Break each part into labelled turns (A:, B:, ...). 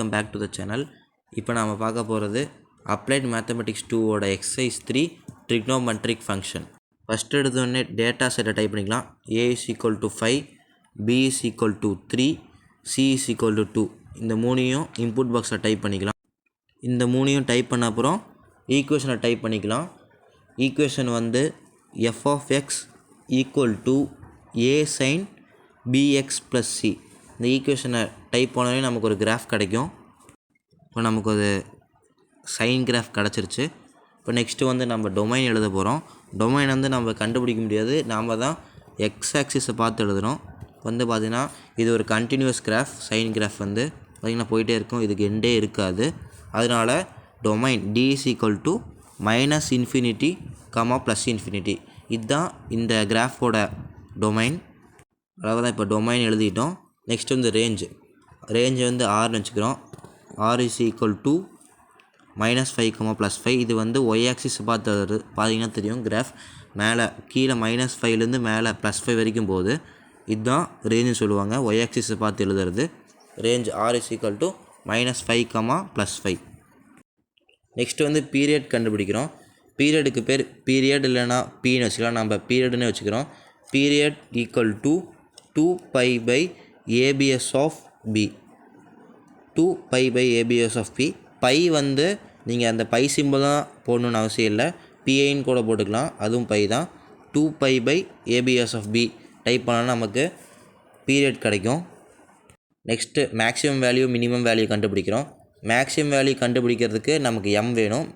A: Welcome back to the channel. இப்போ நாம் பார்க்க போகிறது அப்ளைட் மேத்தமெட்டிக்ஸ் 2ஓட எக்ஸசைஸ் 3 ட்ரிக்னோமெட்ரிக் ஃபங்க்ஷன். ஃபஸ்ட் எடுத்தோடனே டேட்டா செட்டை டைப் பண்ணிக்கலாம். a is equal to 5, b is equal to 3, c is equal to 2. இந்த மூணையும் இன்புட் பாக்ஸில் டைப் பண்ணிக்கலாம். இந்த மூணையும் டைப் பண்ண அப்புறம் ஈக்குவேஷனை டைப் பண்ணிக்கலாம். ஈக்குவேஷன் வந்து f of x equal to a sin bx plus c. இந்த ஈக்குவேஷனை டைப் பண்ணவே நமக்கு ஒரு கிராஃப் கிடைக்கும். இப்போ நமக்கு ஒரு சைன் கிராஃப் கிடச்சிருச்சு. இப்போ நெக்ஸ்ட்டு வந்து நம்ம டொமைன் எழுத போகிறோம். டொமைன் வந்து நம்ம கண்டுபிடிக்க முடியாது, நாம் தான் எக்ஸ் ஆக்சிஸை பார்த்து எழுதுகிறோம். வந்து பார்த்திங்கன்னா இது ஒரு கண்டினியூஸ் கிராஃப். சைன் கிராஃப் வந்து பார்த்திங்கன்னா போயிட்டே இருக்கும், இதுக்கு எண்டே இருக்காது. அதனால் domain d is equal to -∞, +∞. இதுதான் இந்த கிராஃபோட டொமைன். அதாவது தான் இப்போ டொமைன் எழுதிட்டோம். நெக்ஸ்ட் வந்து ரேஞ்சு வந்து ஆர்னு வச்சுக்கிறோம். r is equal to -5, +5. இது வந்து ஒய் ஆக்சிஸ் பார்த்து பார்த்தீங்கன்னா தெரியும், கிராஃப் மேலே கீழே -5லேருந்து மேலே +5 வரைக்கும் போகுது. இதுதான் ரேஞ்சுன்னு சொல்லுவாங்க, ஒய் ஆக்சிஸை பார்த்து எழுதுறது. Range r is equal to -5, +5. Next வந்து பீரியட் கண்டுபிடிக்கிறோம். பீரியடுக்கு பேர் பீரியட் இல்லைனா பின்னு வச்சுக்கலாம், நம்ம பீரியட்னு வச்சுக்கிறோம். Period equal to 2π/abs of b. 2π/abs of p. Pi வந்து நீங்கள் அந்த பை சிம்பிள் தான் போடணுன்னு அவசியம் இல்லை, பிஐன்னு கூட போட்டுக்கலாம், அதுவும் பை தான். 2π/abs of b டைப் பண்ணால் நமக்கு பீரியட் கிடைக்கும். Next maximum value minimum value கண்டுபிடிக்கிறோம். மேக்ஸிமம் வேல்யூ கண்டுபிடிக்கிறதுக்கு நமக்கு m வேணும்.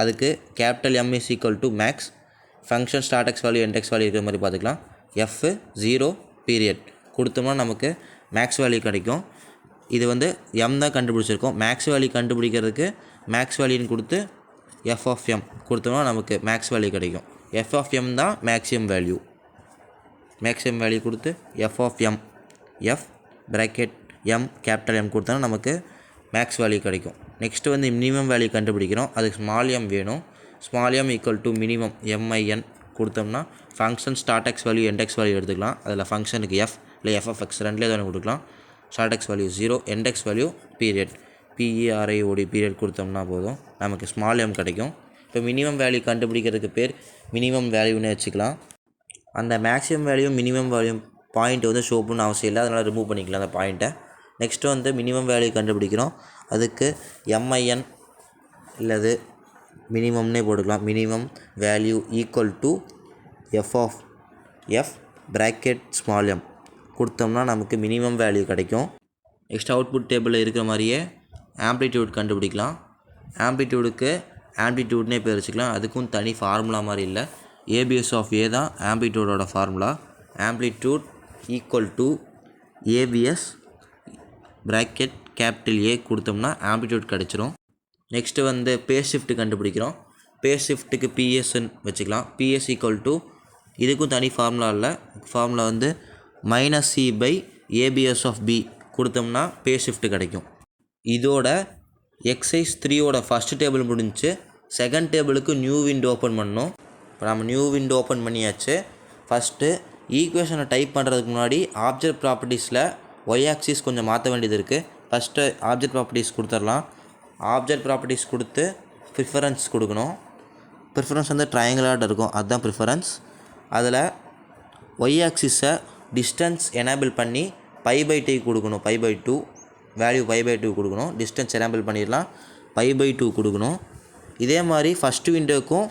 A: அதுக்கு capital M is equal to max. Function start X value end X value இருக்கிற மாதிரி பார்த்துக்கலாம். f0 பீரியட் கொடுத்தோம்னா நமக்கு மேக்ஸ் வேல்யூ கிடைக்கும். இது வந்து m தான் கண்டுபிடிச்சிருக்கோம். மேக்ஸ் வேல்யூ கண்டுபிடிக்கிறதுக்கு மேக்ஸ் வேல்யூன்னு கொடுத்து f of m கொடுத்தோம்னா நமக்கு மேக்ஸ் வேல்யூ கிடைக்கும். f of m தான் மேக்ஸிமம் வேல்யூ. மேக்ஸிமம் வேல்யூ கொடுத்து f of m, f bracket m capital M கொடுத்தோம்னா நமக்கு மேக்ஸ் வேல்யூ கிடைக்கும். நெக்ஸ்ட்டு வந்து மினிமம் வேல்யூ கண்டுபிடிக்கிறோம். அதுக்கு ஸ்மால் m வேணும். Small m equal to minimum min கொடுத்தோம்னா function start X value end X value எடுத்துக்கலாம். அதில் ஃபங்க்ஷனுக்கு f இல்லை f of x ரெண்டுலேயே தானே கொடுக்கலாம். Start X value 0, end X value period period period கொடுத்தோம்னா போதும், நமக்கு ஸ்மால் m கிடைக்கும். இப்போ மினிமம் வேல்யூ கண்டுபிடிக்கிறதுக்கு பேர் மினிமம் வேல்யூன்னு வச்சுக்கலாம். அந்த maximum value minimum value point வந்து ஷோ பண்ண அவசியம் இல்லை, அதனால் ரிமூவ் பண்ணிக்கலாம் அந்த பாயிண்ட்டை. நெக்ஸ்ட்டு வந்து மினிமம் வேல்யூ கண்டுபிடிக்கிறோம். அதுக்கு min இல்லது மினிமம்னே போட்டுக்கலாம். Minimum value equal to f of f bracket small m கொடுத்தோம்னா நமக்கு மினிமம் வேல்யூ கிடைக்கும். நெக்ஸ்ட் அவுட்புட் டேபிளில் இருக்கிற மாதிரியே ஆம்ப்ளிடியூட் கண்டுபிடிக்கலாம். ஆம்ப்ளிடியூடுக்கு ஆம்ப்ளிடியூட்னே பேர் வச்சுக்கலாம், அதுக்கும் தனி ஃபார்முலா மாதிரி இல்லை. abs of a தான் ஆம்ப்ளிடியூடோட formula. Amplitude equal to abs bracket capital A கொடுத்தோம்னா ஆம்ப்ளிடியூட் கிடச்சிரும். நெக்ஸ்ட்டு வந்து பேஸ் ஷிஃப்ட் கண்டுபிடிக்கிறோம். பேஸ் ஷிஃப்ட்டுக்கு பிஎஸ்ன்னு வச்சுக்கலாம். பிஎஸ் ஈக்குவல் டு இதுக்கும் தனி ஃபார்முலா இல்லை, ஃபார்முலா வந்து -c/abs of b கொடுத்தோம்னா பேஸ் ஷிஃப்ட் கிடைக்கும். இதோட எக்ஸசைஸ் 3ஓட ஃபஸ்ட் டேபிள் முடிஞ்சு. செகண்ட் டேபிளுக்கு நியூ விண்டோ ஓப்பன் பண்ணணும். இப்போ நம்ம நியூ விண்டோ ஓப்பன் பண்ணியாச்சு. ஃபஸ்ட்டு ஈக்குவேஷனை டைப் பண்ணுறதுக்கு முன்னாடி ஆப்ஜெக்ட் ப்ராப்பர்ட்டிஸில் ஒய் ஆக்சிஸ் கொஞ்சம் மாற்ற வேண்டியது இருக்குது. ஃபஸ்ட்டு ஆப்ஜெக்ட் ப்ராப்பர்ட்டிஸ் கொடுத்துடலாம். ஆப்ஜெக்ட் ப்ராப்பர்ட்டிஸ் கொடுத்து ப்ரிஃபரன்ஸ் கொடுக்கணும். ப்ரிஃபரன்ஸ் வந்து ட்ரையாங்கிளாக இருக்கும், அதுதான் ப்ரிஃபரன்ஸ். அதில் ஒய் ஆக்சிஸை டிஸ்டன்ஸ் எனேபிள் பண்ணி π/2 கொடுக்கணும். π/2 வேல்யூ π/2 கொடுக்கணும். டிஸ்டன்ஸ் எனேபிள் பண்ணிடலாம், π/2 கொடுக்கணும். இதே மாதிரி ஃபஸ்ட்டு விண்டோவுக்கும்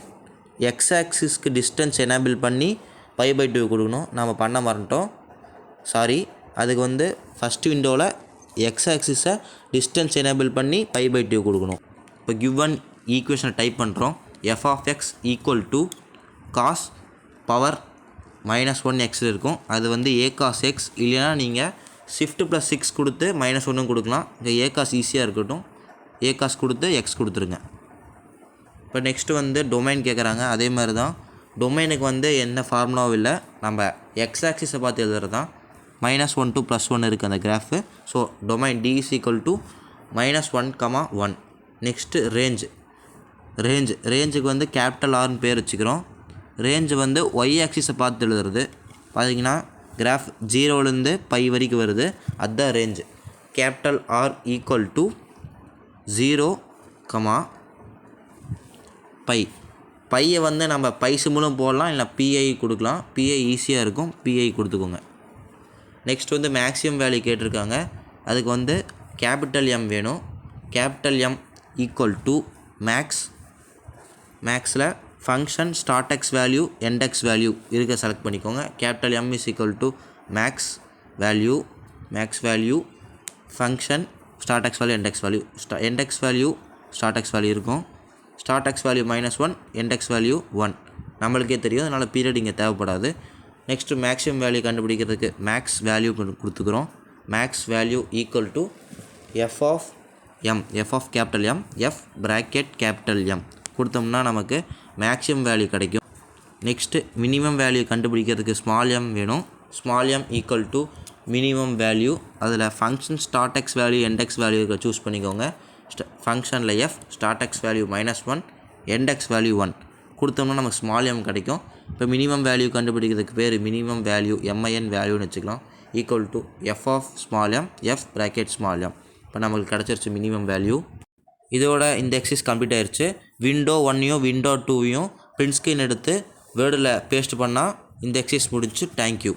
A: எக்ஸ் ஆக்சிஸ்க்கு டிஸ்டன்ஸ் எனேபிள் பண்ணி π/2 கொடுக்கணும். நாம் பண்ண மறந்துட்டோம், சாரி. அதுக்கு வந்து ஃபஸ்ட்டு விண்டோவில் எக்ஸ் ஆக்சிஸை டிஸ்டன்ஸ் எனேபிள் பண்ணி π/2 கொடுக்கணும். இப்போ கிவன் ஈக்குவேஷனை டைப் பண்ணுறோம். f of x equal to cos power -1x இருக்கும். அது வந்து a cos x, இல்லைனா நீங்கள் ஷிஃப்ட் +6 கொடுத்து -1 கொடுக்கலாம். இந்த a cos ஈஸியாக இருக்கட்டும், a cos கொடுத்து x கொடுத்துருங்க. இப்போ நெக்ஸ்ட்டு வந்து டொமைன் கேட்குறாங்க. அதே மாதிரி தான் டொமைனுக்கு வந்து என்ன ஃபார்முலாவும் இல்லை, நம்ம எக்ஸ் ஆக்சிஸை பார்த்து எழுதுறது தான். -1 to +1 இருக்குது அந்த graph. So domain d is equal to -1, 1. Next ரேஞ்சுக்கு வந்து கேபிட்டல் ஆர்னு பேர் வச்சுக்கிறோம். ரேஞ்சு வந்து ஒய் ஆக்சிஸை பார்த்து எழுதுறது. பார்த்திங்கன்னா கிராஃப் 0லேருந்து π வரைக்கும் வருது, அதுதான் range. Capital R equal to 0, pi. பையை வந்து நம்ம பை சிம்பிளும் போடலாம், இல்லை பிஐ கொடுக்கலாம். பிஐ ஈஸியாக இருக்கும், பிஐ கொடுத்துக்கோங்க. நெக்ஸ்ட் வந்து மேக்ஸிமம் வேல்யூ கேட்டிருக்காங்க. அதுக்கு வந்து கேபிட்டல் எம் வேணும். கேபிட்டல் எம் ஈக்குவல் டு மேக்ஸில் function start X value end X value இருக்க செலக்ட் பண்ணிக்கோங்க. Capital M is equal to max value function start X value end X value. End X value start X value இருக்கும். Start X value -1, end X value 1 நம்மளுக்கே தெரியும், அதனால் period இங்கே தேவைப்படாது. Next maximum value கண்டுபிடிக்கிறதுக்கு max value கொடுத்துக்கிறோம். Max value equal to F of capital M F bracket capital M கொடுத்தோம்னா நமக்கு மேக்ஸிமம் வேல்யூ கிடைக்கும். நெக்ஸ்ட்டு மினிமம் வேல்யூ கண்டுபிடிக்கிறதுக்கு ஸ்மால் எம் வேணும். Small M equal to minimum value. அதில் function start X value end X value choose பண்ணிக்கோங்க. ஃபங்க்ஷனில் F start X value -1, end X value 1 கொடுத்தோம்னா நமக்கு ஸ்மால் எம் கிடைக்கும். இப்போ மினிமம் வேல்யூ கண்டுபிடிக்கிறதுக்கு பேர் மினிமம் வேல்யூ MIN வேல்யூன்னு வச்சுக்கலாம். Equal to F of small m F bracket small m. இப்போ நமக்கு கிடச்சிருச்சு மினிமம் வேல்யூ. இதோட இந்த எக்ஸசைஸ் கம்ப்ளீட் ஆயிடுச்சு. விண்டோ 1ஐயும் விண்டோ 2ஐயும் பிரிண்ட் ஸ்க்ரீன் எடுத்து வேர்டில் பேஸ்ட் பண்ணால் இந்த எக்ஸசைஸ் முடிஞ்சு. தேங்க்யூ.